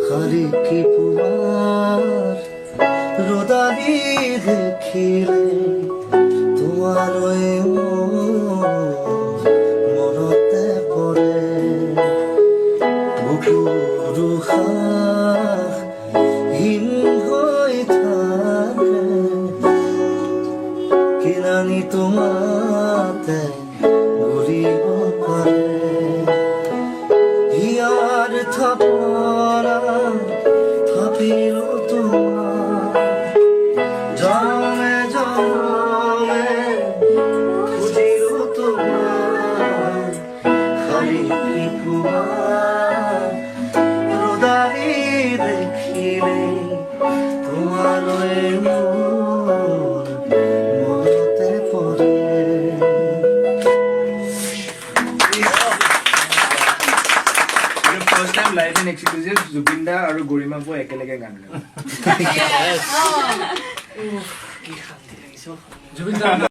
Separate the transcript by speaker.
Speaker 1: খালি কি পুৱাৰ ৰদালি দেখিলে তোমালৈ মনতে পৰে বুকুৰ উশাহ হীন হৈ থাকে কিনানি তোমাতে ঘূৰিব পাৰে হিয়াৰ থাপৰা থাপিলো তোমাৰ জনমে জনমে খুজিলো তোমাৰ খালি পুৱাৰ ৰদালি দেখিলে তোমালৈ মোৰ মনতে পৰে
Speaker 2: First time live in exclusive, Zubinda আৰু গৰিমা বৌ একেলগে গান গাব।
Speaker 3: জুবিন দা